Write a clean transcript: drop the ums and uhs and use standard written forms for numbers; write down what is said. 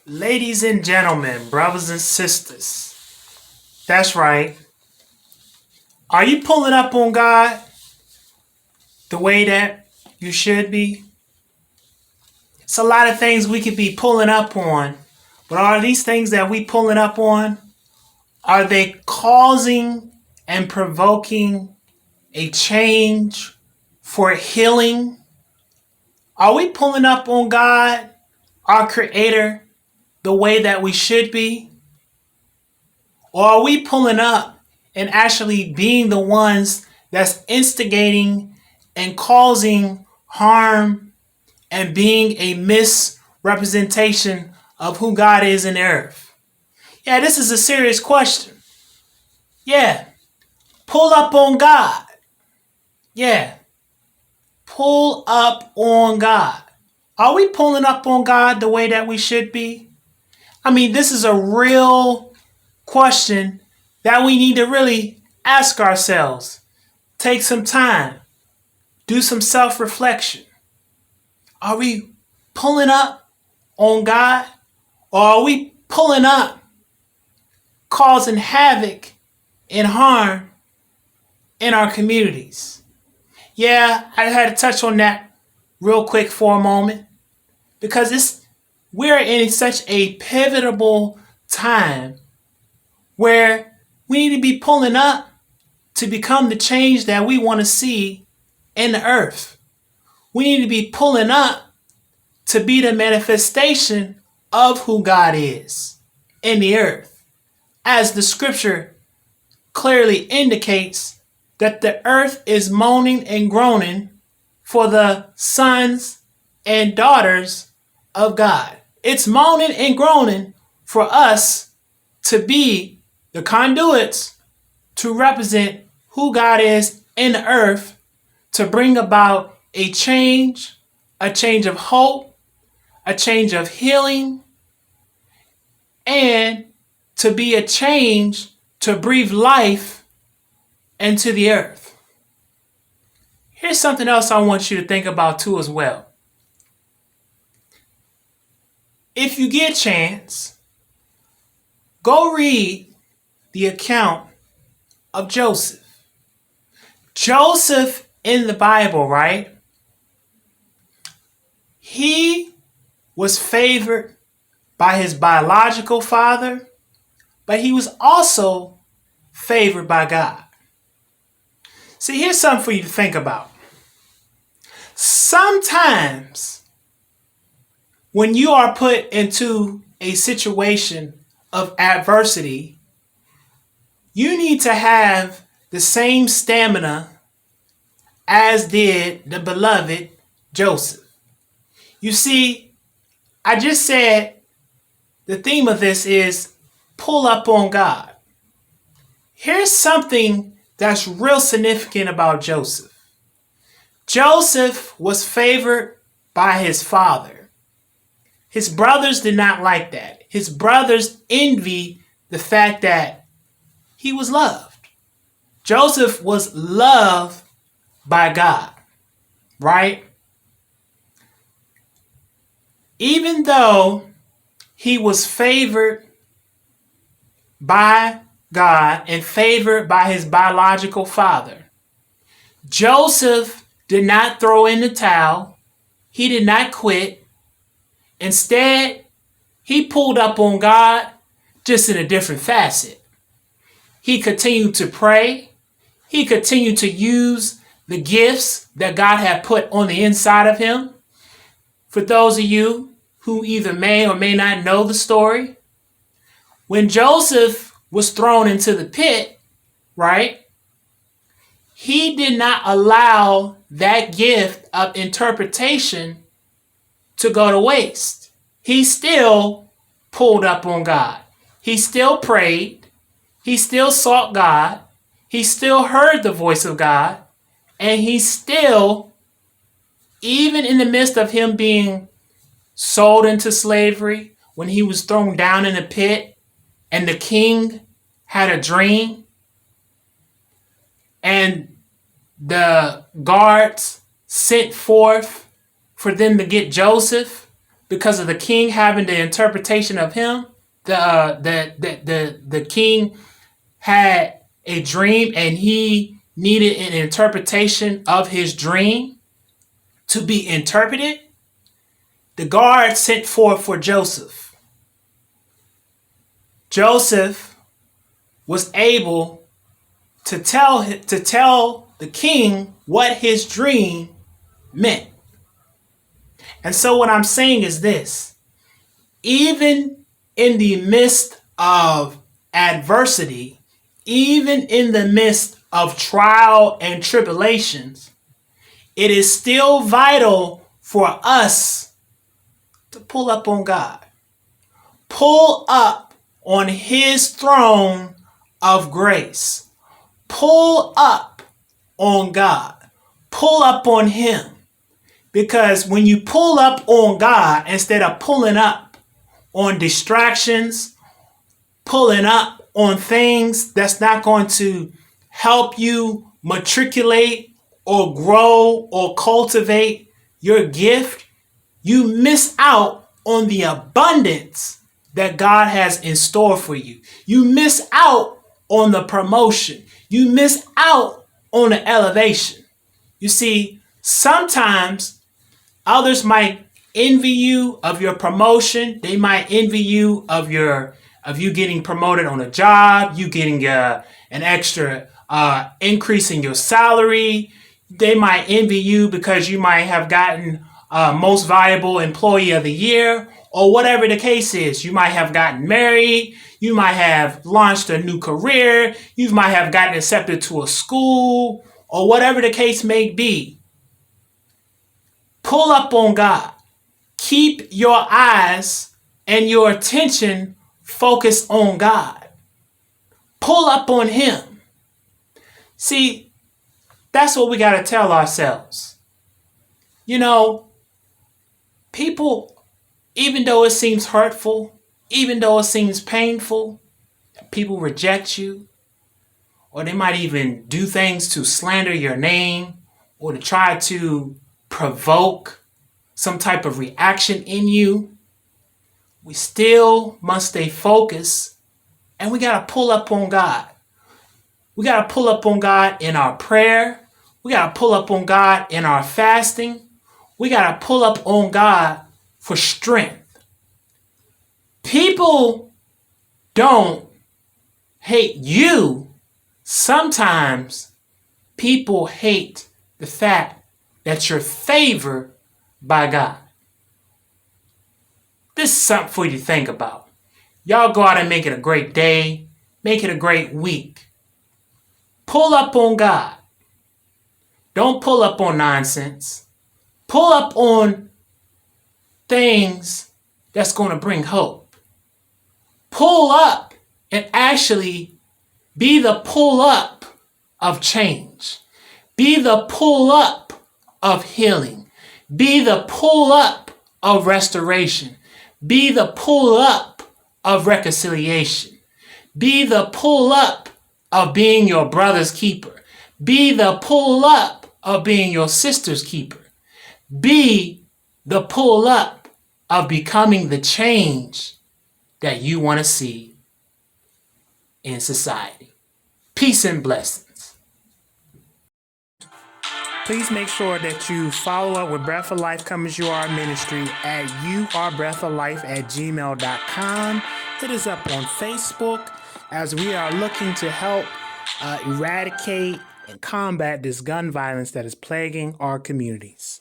Ladies and gentlemen, brothers and sisters, that's right. Are you pulling up on God the way that you should be? It's a lot of things we could be pulling up on, but are these things that we pulling up on, are they causing and provoking a change for healing? Are we pulling up on God, our Creator, the way that we should be? Or are we pulling up and actually being the ones that's instigating and causing harm and being a misrepresentation of who God is in the earth? Yeah, this is a serious question. Yeah, pull up on God. Yeah, pull up on God. Are we pulling up on God the way that we should be? I mean, this is a real question that we need to really ask ourselves. Take some time, do some self reflection. Are we pulling up on God, or are we pulling up, causing havoc and harm in our communities? Yeah, I had to touch on that real quick for a moment because we're in such a pivotal time where we need to be pulling up to become the change that we want to see in the earth. We need to be pulling up to be the manifestation of who God is in the earth. As the scripture clearly indicates that the earth is moaning and groaning for the sons and daughters of God. It's moaning and groaning for us to be the conduits to represent who God is in the earth, to bring about a change of hope, a change of healing, and to be a change to breathe life into the earth. Here's something else I want you to think about too as well. If you get a chance, go read the account of Joseph. Joseph in the Bible, right? He was favored by his biological father, but he was also favored by God. See, here's something for you to think about. Sometimes when you are put into a situation of adversity, you need to have the same stamina as did the beloved Joseph. You see, I just said the theme of this is pull up on God. Here's something that's real significant about Joseph. Joseph was favored by his father. His brothers did not like that. His brothers envied the fact that he was loved. Joseph was loved by God, right? Even though he was favored by God and favored by his biological father, Joseph did not throw in the towel. He did not quit. Instead, he pulled up on God just in a different facet. He continued to pray. He continued to use the gifts that God had put on the inside of him. For those of you who either may or may not know the story, when Joseph was thrown into the pit, right, he did not allow that gift of interpretation to go to waste. He still pulled up on God. He still prayed. He still sought God. He still heard the voice of God. And he still, even in the midst of him being sold into slavery, when he was thrown down in a pit and the king had a dream and the guards sent forth for them to get Joseph, because of the king having the interpretation of him. The king had a dream and he needed an interpretation of his dream to be interpreted. The guard sent forth for Joseph. Joseph was able to tell the king what his dream meant. And so what I'm saying is this: even in the midst of adversity, even in the midst of trial and tribulations, it is still vital for us to pull up on God. Pull up on his throne of grace. Pull up on God. Pull up on him. Because when you pull up on God instead of pulling up on distractions, pulling up on things that's not going to help you matriculate or grow or cultivate your gift, you miss out on the abundance that God has in store for you. You miss out on the promotion. You miss out on the elevation. You see, sometimes others might envy you of your promotion. They might envy you of you getting promoted on a job, you getting an extra increase in your salary. They might envy you because you might have gotten most valuable employee of the year, or whatever the case is. You might have gotten married. You might have launched a new career. You might have gotten accepted to a school, or whatever the case may be. Pull up on God. Keep your eyes and your attention focused on God. Pull up on him. See, that's what we got to tell ourselves. You know, people, even though it seems hurtful, even though it seems painful, people reject you, or they might even do things to slander your name or to try to provoke some type of reaction in you. We still must stay focused, and we got to pull up on God. We got to pull up on God in our prayer. We got to pull up on God in our fasting. We got to pull up on God for strength. People don't hate you. Sometimes people hate the fact that you're favored by God. This is something for you to think about. Y'all go out and make it a great day. Make it a great week. Pull up on God. Don't pull up on nonsense. Pull up on things that's going to bring hope. Pull up and actually be the pull up of change. Be the pull up of healing. Be the pull up of restoration. Be the pull up of reconciliation. Be the pull up of being your brother's keeper. Be the pull up of being your sister's keeper. Be the pull up of becoming the change that you want to see in society. Peace and blessings. Please make sure that you follow up with Breath of Life Come As You Are Ministry at yourabreathoflife@gmail.com. Hit us up on Facebook as we are looking to help eradicate and combat this gun violence that is plaguing our communities.